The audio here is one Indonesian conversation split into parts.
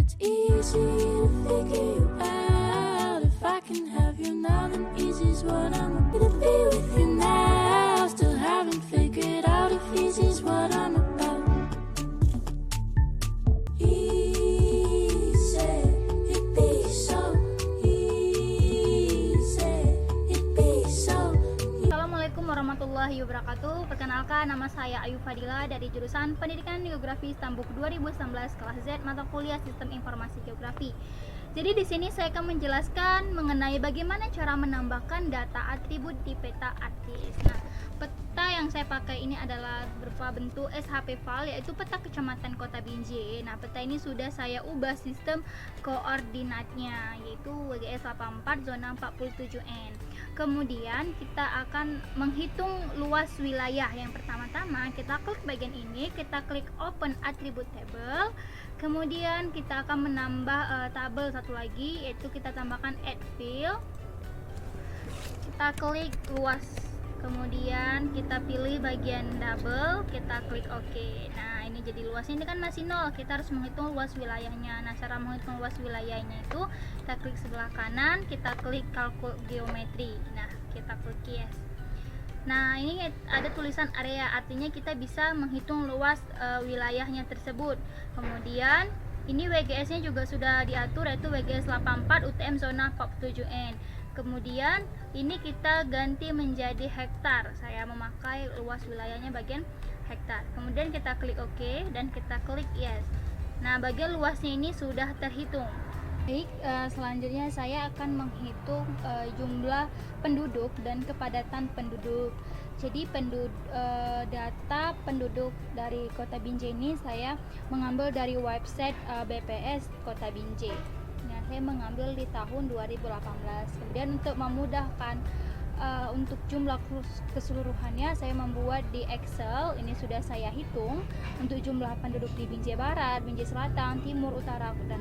It's easy to figure you out. If I can have you now, then easy's what I'm gonna be with you now. Still haven't figured out if easy's what I'm about. Easy, it be so easy, it be so. Assalamualaikum warahmatullahi wabarakatuh. Perkenalkan, nama saya Ayu Fadila dari jurusan Pendidikan Geografi Stambuk 2019 kelas Z mata kuliah Sistem Informasi Geografi. Jadi di sini saya akan menjelaskan mengenai bagaimana cara menambahkan data atribut di peta ARKIS. Nah, peta yang saya pakai ini adalah berupa bentuk SHP file, yaitu peta kecamatan Kota Binjai. Nah, peta ini sudah saya ubah sistem koordinatnya, yaitu WGS 84 zona 47N. Kemudian kita akan menghitung luas wilayah. Yang pertama-tama kita klik bagian ini, kita klik open attribute table. Kemudian kita akan menambah tabel satu lagi, yaitu kita tambahkan add field. Kita klik luas, kemudian kita pilih bagian double, kita klik OK. Nah, ini jadi luasnya ini kan masih 0, kita harus menghitung luas wilayahnya. Nah, cara menghitung luas wilayahnya itu kita klik sebelah kanan, kita klik kalkul geometri. Nah, kita klik yes. Nah, ini ada tulisan area, artinya kita bisa menghitung luas wilayahnya tersebut. Kemudian ini WGS-nya juga sudah diatur, yaitu WGS 84 UTM zona 47N. Kemudian ini kita ganti menjadi hektar. Saya memakai luas wilayahnya bagian hektar. Kemudian kita klik OK dan kita klik yes. Nah, bagian luasnya ini sudah terhitung. Baik, selanjutnya saya akan menghitung jumlah penduduk dan kepadatan penduduk. Jadi data penduduk dari Kota Binjai ini saya mengambil dari website BPS Kota Binjai. Nah, saya mengambil di tahun 2018. Kemudian untuk memudahkan untuk jumlah keseluruhannya, saya membuat di Excel. Ini sudah saya hitung untuk jumlah penduduk di Binjai Barat, Binjai Selatan, Timur, Utara, dan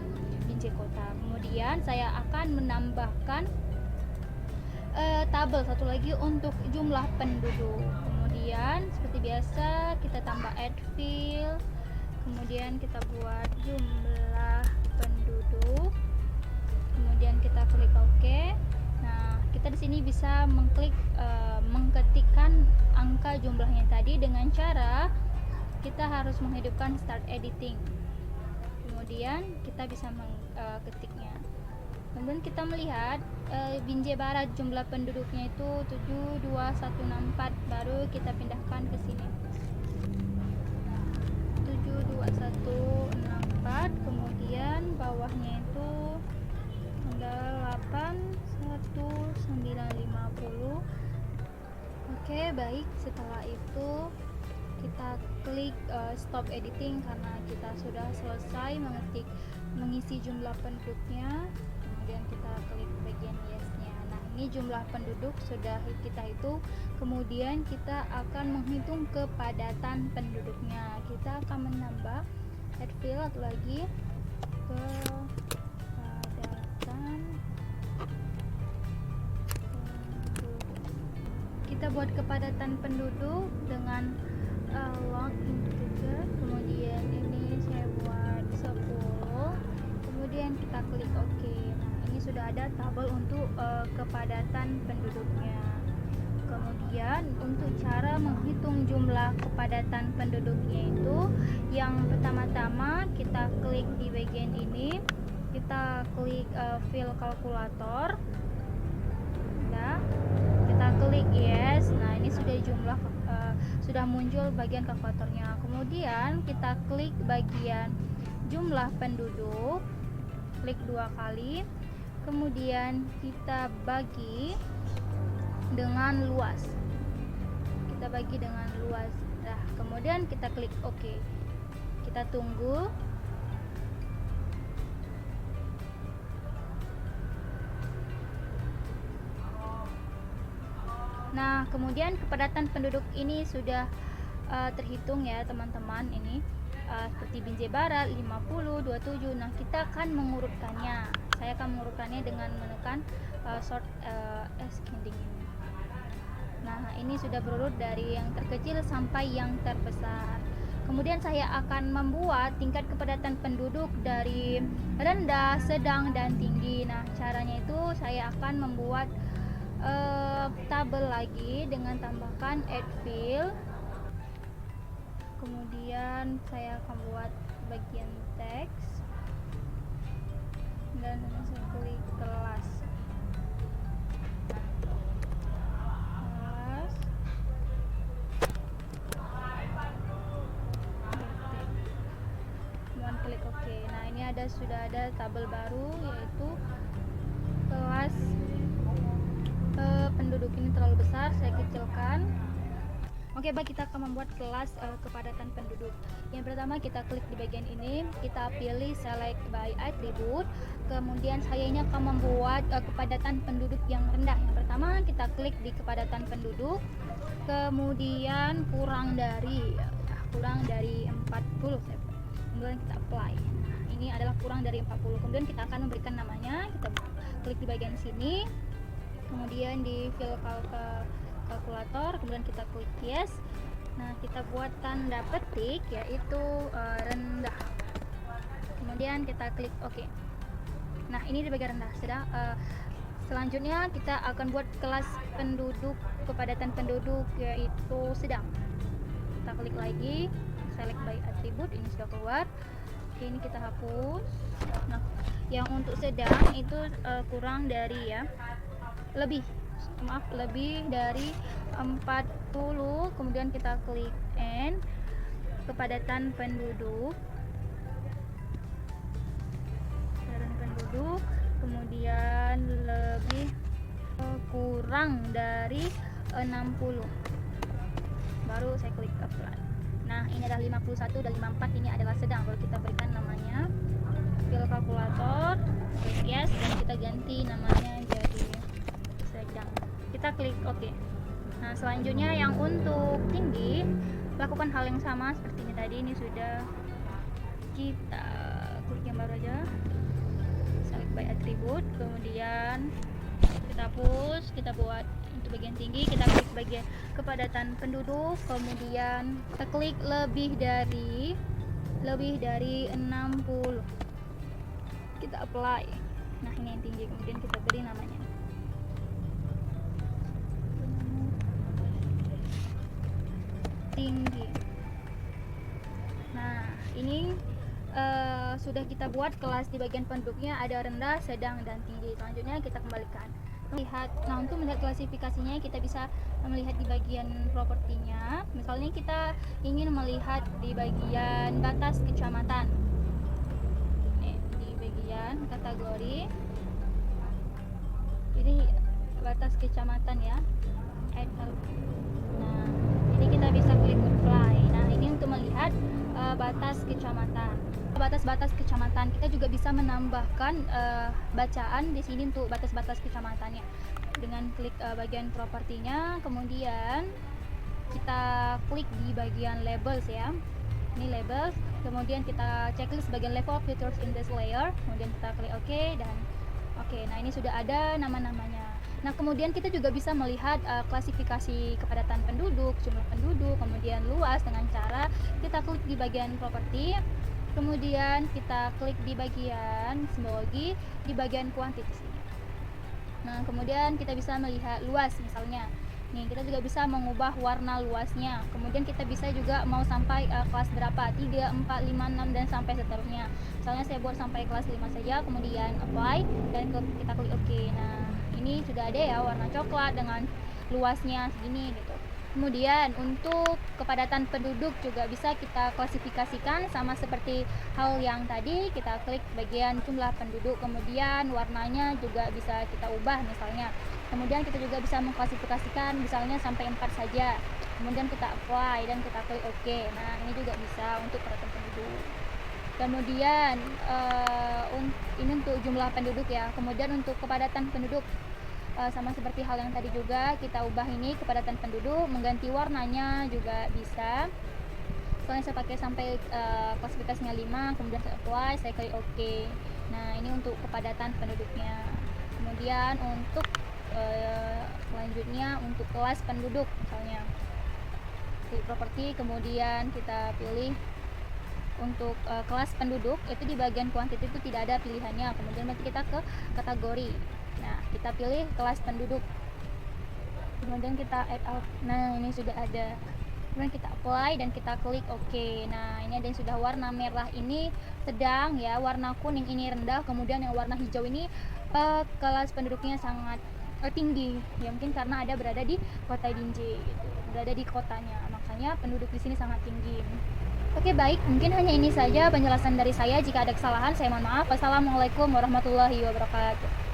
Binjai Kota. Kemudian saya akan menambahkan tabel satu lagi untuk jumlah penduduk. Kemudian seperti biasa kita tambah add field. Kemudian kita buat jumlah penduduk. Kemudian kita klik OK. Nah, kita di sini bisa mengetikkan angka jumlahnya tadi dengan cara kita harus menghidupkan start editing. Kemudian kita bisa mengetiknya. Kemudian kita melihat Binjai Barat jumlah penduduknya itu 72164, baru kita pindahkan ke sini. 72164, kemudian bawahnya itu ada 81950. Oke, baik. Setelah itu kita klik stop editing karena kita sudah selesai mengisi jumlah penduduknya. Kemudian kita klik bagian yes-nya. Nah, ini jumlah penduduk sudah kita hitung. Kemudian kita akan menghitung kepadatan penduduknya. Kita akan menambah add field lagi, kepadatan penduduk. Kita buat kepadatan penduduk dengan long integer. Kemudian ini saya buat 10. Kemudian kita klik OK. Nah, ini sudah ada tabel untuk kepadatan penduduknya. Kemudian untuk cara menghitung jumlah kepadatan penduduknya itu, yang pertama-tama kita klik di bagian ini, kita klik fill kalkulator. Nah, kita klik yes. Nah, ini sudah muncul bagian kalkulatornya. Kemudian kita klik bagian jumlah penduduk, klik 2 kali. Kemudian kita bagi dengan luas. Kita bagi dengan luas. Nah, kemudian kita klik OK. Kita tunggu. Nah, kemudian kepadatan penduduk ini sudah terhitung ya teman-teman. Ini seperti Binjai Barat 50, 27. Nah, kita akan mengurutkannya. Saya akan mengurutkannya dengan menekan sort ascending ini. Nah, ini sudah berurut dari yang terkecil sampai yang terbesar. Kemudian saya akan membuat tingkat kepadatan penduduk dari rendah, sedang, dan tinggi. Nah, caranya itu saya akan membuat tabel lagi dengan tambahkan add field. Kemudian saya akan buat bagian teks dan saya klik kelas. Kemudian klik OK. Nah, ini sudah ada tabel baru, yaitu kelas penduduk. Ini terlalu besar, saya kecilkan. Oke, baik, kita akan membuat kelas kepadatan penduduk. Yang pertama, kita klik di bagian ini, kita pilih select by attribute. Kemudian saya ini akan membuat kepadatan penduduk yang rendah. Yang pertama, kita klik di kepadatan penduduk, kemudian kurang dari 40. Kemudian kita apply. Nah, ini adalah kurang dari 40. Kemudian kita akan memberikan namanya. Kita klik di bagian sini, kemudian di fill kalkulator, kemudian kita klik yes. Nah, kita buat tanda petik, yaitu rendah. Kemudian kita klik OK. Nah, ini di bagian rendah. Selanjutnya kita akan buat kelas penduduk, kepadatan penduduk, yaitu sedang. Kita klik lagi, select by attribute, ini sudah keluar. Oke, ini kita hapus. Nah, yang untuk sedang itu kurang dari lebih dari 40. Kemudian kita klik N, kepadatan penduduk, kemudian lebih kurang dari 60, baru saya klik apply. Nah, ini adalah 51 dan 54, ini adalah sedang. Baru kita berikan namanya, fill kalkulator, klik yes, dan kita ganti namanya jadi sedang. Kita klik OK. Nah, selanjutnya yang untuk tinggi, lakukan hal yang sama seperti ini tadi. Ini sudah, kita klik yang baru aja, select by attribute, kemudian kita hapus, kita buat untuk bagian tinggi, kita klik bagian kepadatan penduduk, kemudian kita klik lebih dari 60, kita apply. Nah, ini yang tinggi, kemudian kita beri namanya tinggi. Nah, ini sudah kita buat kelas di bagian penduduknya, ada rendah, sedang, dan tinggi. Selanjutnya kita kembalikan. Nah, untuk melihat klasifikasinya, kita bisa melihat di bagian propertinya. Misalnya kita ingin melihat di bagian batas kecamatan, di bagian kategori, ini batas kecamatan ya. Nah, ini kita bisa klik apply. Nah, ini untuk melihat batas kecamatan. Batas-batas kecamatan, kita juga bisa menambahkan bacaan di sini untuk batas-batas kecamatannya dengan klik bagian propertinya. Kemudian kita klik di bagian labels ya, ini labels. Kemudian kita checklist bagian level of features in this layer, kemudian kita klik OK dan OK. Nah, ini sudah ada nama-namanya. Nah, kemudian kita juga bisa melihat klasifikasi kepadatan penduduk, jumlah penduduk, kemudian luas dengan cara kita klik di bagian properti. Kemudian kita klik di bagian simbologi, di bagian quantity. Nah, kemudian kita bisa melihat luas misalnya. Nih, kita juga bisa mengubah warna luasnya. Kemudian kita bisa juga mau sampai kelas berapa, 3, 4, 5, 6 dan sampai seterusnya. Misalnya saya buat sampai kelas 5 saja, kemudian apply dan kita klik OK. Nah, ini sudah ada ya warna coklat dengan luasnya segini gitu. Kemudian untuk kepadatan penduduk juga bisa kita klasifikasikan sama seperti hal yang tadi. Kita klik bagian jumlah penduduk, kemudian warnanya juga bisa kita ubah misalnya. Kemudian kita juga bisa mengklasifikasikan misalnya sampai 4 saja. Kemudian kita apply dan kita klik OK. Nah, ini juga bisa untuk kepadatan penduduk. Kemudian ini untuk jumlah penduduk ya. Kemudian untuk kepadatan penduduk sama seperti hal yang tadi juga, kita ubah ini kepadatan penduduk, mengganti warnanya juga bisa. Soalnya saya pakai sampai klasifikasinya 5, kemudian saya apply, saya klik OK. Nah, ini untuk kepadatan penduduknya. Kemudian untuk selanjutnya untuk kelas penduduk misalnya. klik properti, kemudian kita pilih untuk kelas penduduk. Itu di bagian kuantiti itu tidak ada pilihannya. Kemudian nanti kita ke kategori. Nah, kita pilih kelas penduduk, kemudian kita add out. Nah, ini sudah ada. Kemudian kita apply dan kita klik OK. Nah, ini ada yang sudah warna merah ini sedang ya, warna kuning ini rendah, kemudian yang warna hijau ini kelas penduduknya sangat tinggi ya, mungkin karena ada berada di kota Dinje gitu, berada di kotanya, makanya penduduk di sini sangat tinggi. Oke, baik, mungkin hanya ini saja penjelasan dari saya. Jika ada kesalahan saya mohon maaf. Wassalamualaikum warahmatullahi wabarakatuh.